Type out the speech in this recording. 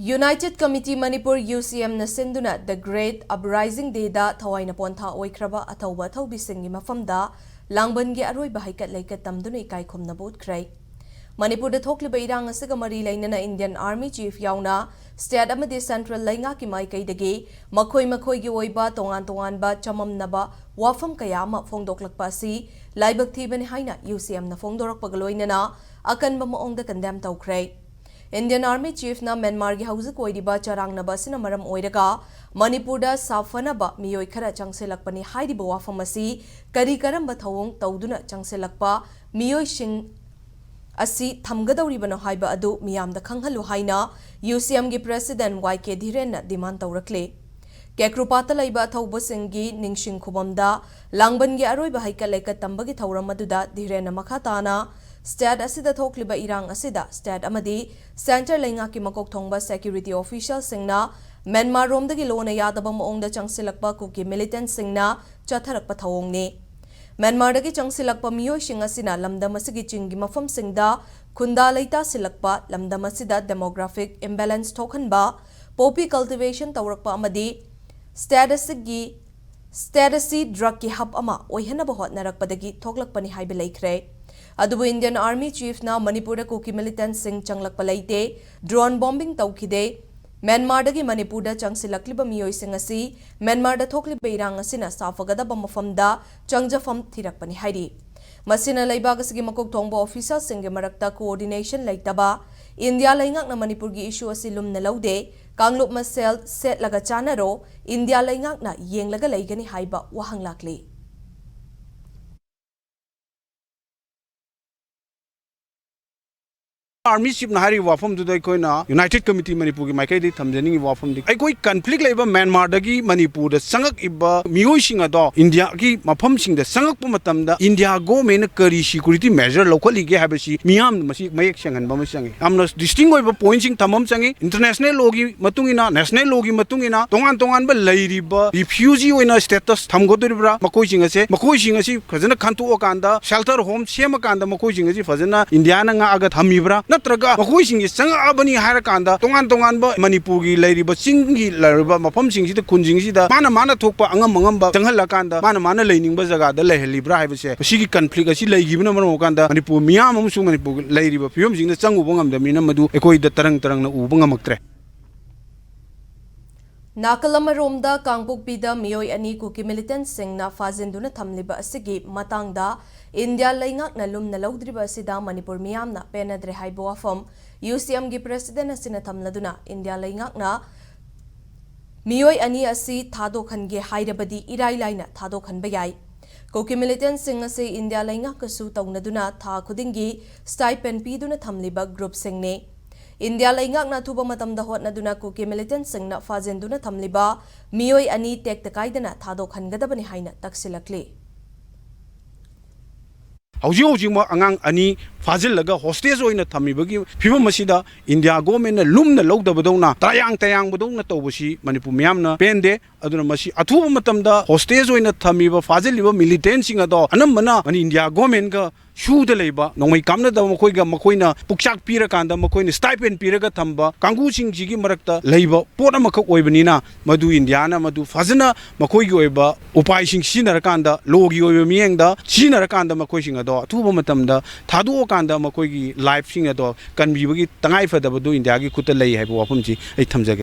United Committee Manipur UCM na sinduna the Great Uprising Day da thawaina pontha oikraba athauba thaubisingi mafamda langbangi aroiba haikat laikat tamduna ikai khomna botkrai Manipur da thokliba irang asiga mari lainana Indian Army Chief yauna state amadi central lainga ki maikai dagi makhoi gi oiba tongan ba chamamnaba wafam kaya ma phongdoklakpa si laibak thibani haina UCM na phongdorakpa galoinana akanba maongda condemn tawkrai Indian Army Chief na Myanmar gi hauzik oiriba charangnaba sina maram oiraga Manipur da safanaba miyoi khara changselakpani hairiba wafam asi kari karamba thawong tawduna changselakpa miyoi sing asi thamgadawribano haiba adu miyamda khanghalu haina UCM gi President YK Dhiren na demand tawrakle Kekrupata laiba thawba singi ningsing khubamda langban gi aroiba haikal leka tambagi thawram aduda Dhiren na makhatana State asida thokliba irang asida state amadi center lainga ki makok thongba security official singna Myanmar romdagi lona yadaba maongda changsilakpa kuki militant singna chatharakpa thawongni Myanmar dagi changsilakpa miyoi sing asina lamdam asigi chingi mafam singda khunda leita silakpa lamdam asida demographic imbalance thokhanba poppy cultivation tawrakpa amadi state asigi drug ki hub ama oihanaba hotnarakpadagi thoklakpani haiba laikre Adubu Indian Army Chief na Manipur da kuki militant sing changlakpa laite drone bombing tawkhide Myanmar dagi Manipur da changsilakliba miyoi sing asi Myanmar da thokliba irang asina safagadaba mafamda changjafam thirakpani hairi masina laibag asigi makok thongba official sing ge marakta coordination laitaba India laingak na Manipur gi issue asi lumna laude kanglup masel set laga chanaro India laingak na yenglaga laigani haiba wahang lakli Army Chief na hari wafam du dai koina United Committee Manipur ki maikai di thamjani wafam di ai koi conflict leiba Myanmar dagi Manipur da sangak iba miyoi singa do India ki mafam sing da sangak pa matam da India government kari security measure locally ge habasi miyam masi mayek sangan ba masangi amna distinct oiba point sing thamam sangi international law gi matungina national law gi matungina tongan ba lairiba refugee oina status thamgodribra makoi singa se fazana khantu okanda shelter home sema kanda makoi singa si fazana India na nga aga thamibra Natraga, Makoising is Sang Abani Harakanda, Tongan ba Manipuri, Lady Singi, Laraba, Mapam Sing, the Kunjing, the Mana Topa, Angamanga, Tangalakanda, Mana Laning Bazaga, the Lehli Bribe, she can flick a silly given a Manokanda, Manipur, Miam, Manipu, Lady Perfumes in the Sangubangam, the Minamadu, Ekoi the Tarang Ubangamaktre. Nakalama Romda, Kangpuk Pida, Miyoi Ani Kuki militant sing na Fazinduna Tamliba Asigi, Matangda, India laingak na lum na laudriba sida Manipur miyam na penadre haibo afam UCM gi President asina tamladuna India laingak na Miyoi ani asi thado khange hairabadi irai laina thado khan bayai Koki militant sing ase India laingak kasu tawnaduna tha khudingi stipend piduna thamliba group singne India laingak na thuba matamda hotnaduna Koki militant sing na fazenduna thamliba Miyoi ani tek takaidana thado khangadabani haina taksilakle Howjima Angang Ani Fazil Laga hostage oina Tamibagi, Piva Masida, India government Lumna Loda Badona, Tayang Badona Tobushi, Manipur Miamna, Pende, Adunamashi, Atu Matamda, hostage oina Tamiba, Fazil militant sing ado, Anamana, and India government. Shoe the labor, no way come to the Makoina, Pukshak Pirakanda, Makoina, stipend Piraga Tamba, Kanguching Jigi Marakta, labor, Portamaka Oibanina, Madu Indiana, Madu Fazana, Makoigoeba, Upaishing Shinarakanda, Logi Mienda, Shinarakanda Makoishing ado, Tubomatamda, Tadu Okanda, Makoigi, life sing ado, can be Tangai for the Badu in the Agikuta Lay, have Wapumji, a Tamzag.